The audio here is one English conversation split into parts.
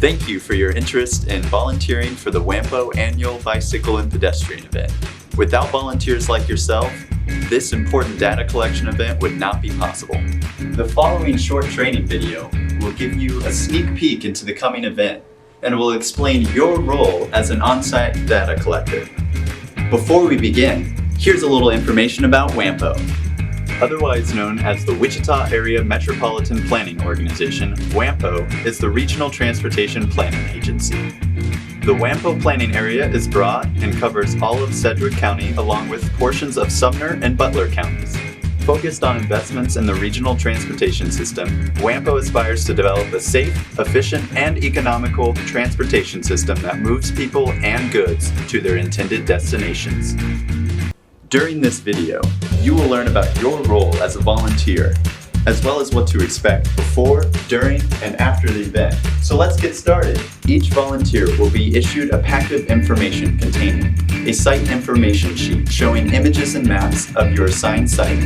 Thank you for your interest in volunteering for the WAMPO annual Bicycle and Pedestrian event. Without volunteers like yourself, this important data collection event would not be possible. The following short training video will give you a sneak peek into the coming event and will explain your role as an on-site data collector. Before we begin, here's a little information about WAMPO. Otherwise known as the Wichita Area Metropolitan Planning Organization, WAMPO is the regional transportation planning agency. The WAMPO planning area is broad and covers all of Sedgwick County along with portions of Sumner and Butler counties. Focused on investments in the regional transportation system, WAMPO aspires to develop a safe, efficient, and economical transportation system that moves people and goods to their intended destinations. During this video, you will learn about your role as a volunteer, as well as what to expect before, during, and after the event. So let's get started. Each volunteer will be issued a packet of information containing a site information sheet showing images and maps of your assigned site,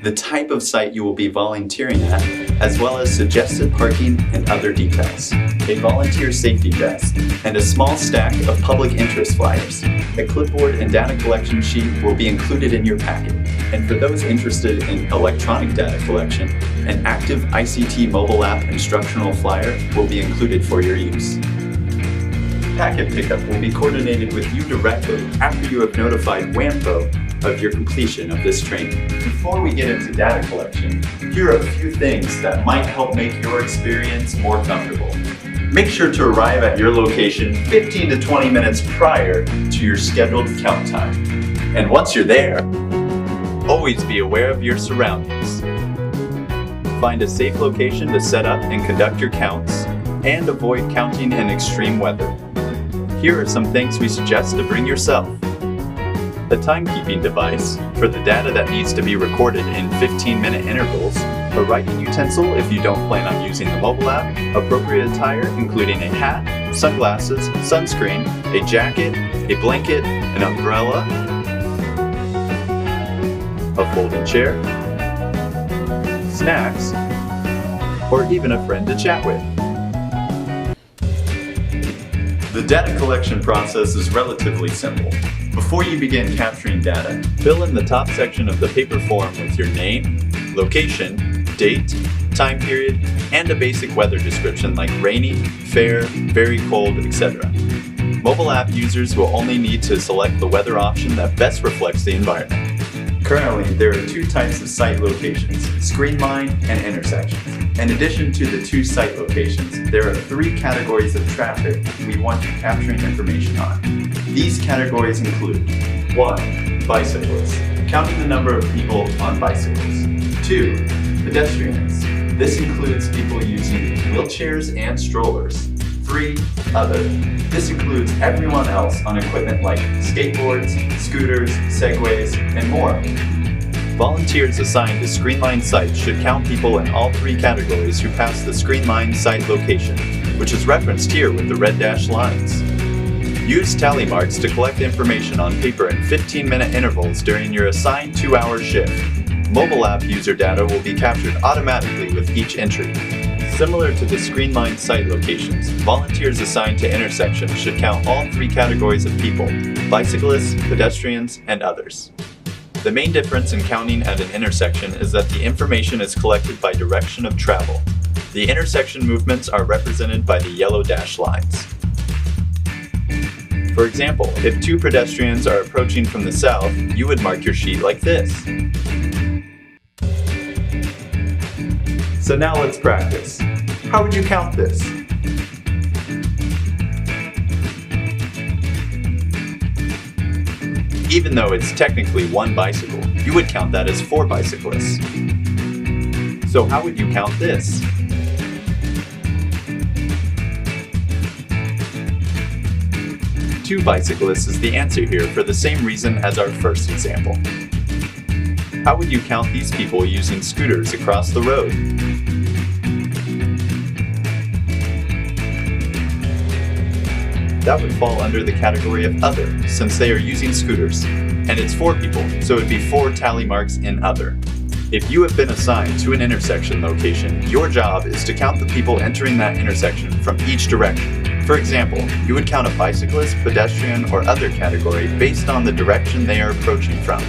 the type of site you will be volunteering at, as well as suggested parking and other details, a volunteer safety vest, and a small stack of public interest flyers. A clipboard and data collection sheet will be included in your packet. And for those interested in electronic data collection, an active ICT mobile app instructional flyer will be included for your use. Packet pickup will be coordinated with you directly after you have notified WAMPO of your completion of this training. Before we get into data collection, here are a few things that might help make your experience more comfortable. Make sure to arrive at your location 15 to 20 minutes prior to your scheduled count time. And once you're there, always be aware of your surroundings. Find a safe location to set up and conduct your counts, and avoid counting in extreme weather. Here are some things we suggest to bring yourself. A timekeeping device for the data that needs to be recorded in 15-minute intervals, a writing utensil if you don't plan on using the mobile app, appropriate attire including a hat, sunglasses, sunscreen, a jacket, a blanket, an umbrella, a folding chair, snacks, or even a friend to chat with. The data collection process is relatively simple. Before you begin capturing data, fill in the top section of the paper form with your name, location, date, time period, and a basic weather description like rainy, fair, very cold, etc. Mobile app users will only need to select the weather option that best reflects the environment. Currently, there are two types of site locations, screen line and intersections. In addition to the two site locations, there are three categories of traffic we want you capturing information on. These categories include 1. Bicyclists, counting the number of people on bicycles. 2. Pedestrians. This includes people using wheelchairs and strollers. 3. Other. This includes everyone else on equipment like skateboards, scooters, segways, and more. Volunteers assigned to Screenline sites should count people in all three categories who pass the Screenline site location, which is referenced here with the red dashed lines. Use tally marks to collect information on paper in 15-minute intervals during your assigned 2-hour shift. Mobile app user data will be captured automatically with each entry. Similar to the Screenline site locations, volunteers assigned to intersections should count all three categories of people: bicyclists, pedestrians, and others. The main difference in counting at an intersection is that the information is collected by direction of travel. The intersection movements are represented by the yellow dashed lines. For example, if two pedestrians are approaching from the south, you would mark your sheet like this. So now let's practice. How would you count this? Even though it's technically one bicycle, you would count that as 4 bicyclists. So how would you count this? Two bicyclists is the answer here for the same reason as our first example. How would you count these people using scooters across the road? That would fall under the category of other, since they are using scooters. And it's 4 people, so it would be 4 tally marks in other. If you have been assigned to an intersection location, your job is to count the people entering that intersection from each direction. For example, you would count a bicyclist, pedestrian, or other category based on the direction they are approaching from,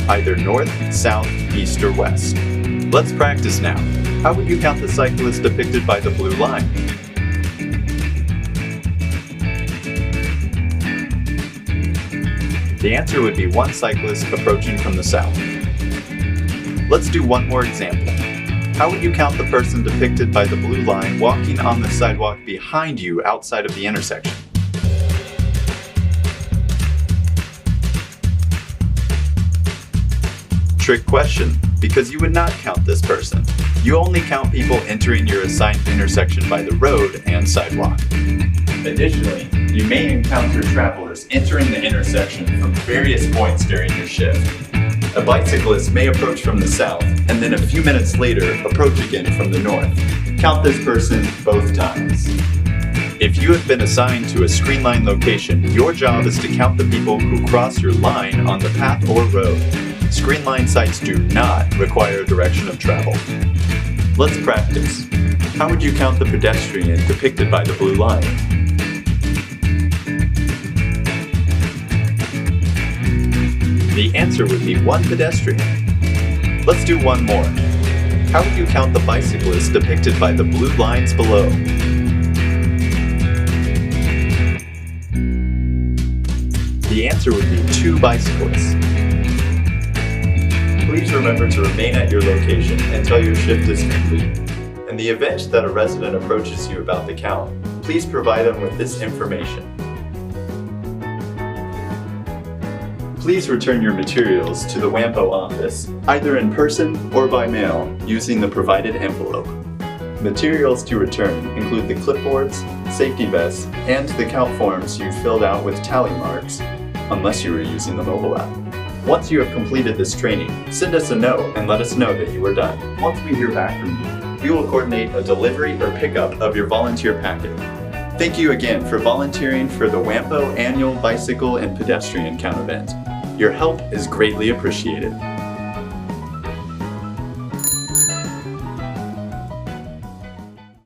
either north, south, east, or west. Let's practice now. How would you count the cyclist depicted by the blue line? The answer would be one cyclist approaching from the south. Let's do one more example. How would you count the person depicted by the blue line walking on the sidewalk behind you outside of the intersection? Trick question, because you would not count this person. You only count people entering your assigned intersection by the road and sidewalk. Additionally, you may encounter travelers entering the intersection from various points during your shift. A bicyclist may approach from the south, and then a few minutes later approach again from the north. Count this person both times. If you have been assigned to a screen line location, your job is to count the people who cross your line on the path or road. Screen line sites do not require a direction of travel. Let's practice. How would you count the pedestrian depicted by the blue line? The answer would be one pedestrian. Let's do one more. How would you count the bicyclist depicted by the blue lines below? The answer would be two bicyclists. Please remember to remain at your location until your shift is complete. In the event that a resident approaches you about the count, please provide them with this information. Please return your materials to the WAMPO office, either in person or by mail, using the provided envelope. Materials to return include the clipboards, safety vests, and the count forms you filled out with tally marks, unless you were using the mobile app. Once you have completed this training, send us a note and let us know that you are done. Once we hear back from you, we will coordinate a delivery or pickup of your volunteer packet. Thank you again for volunteering for the WAMPO Annual Bicycle and Pedestrian Count event. Your help is greatly appreciated.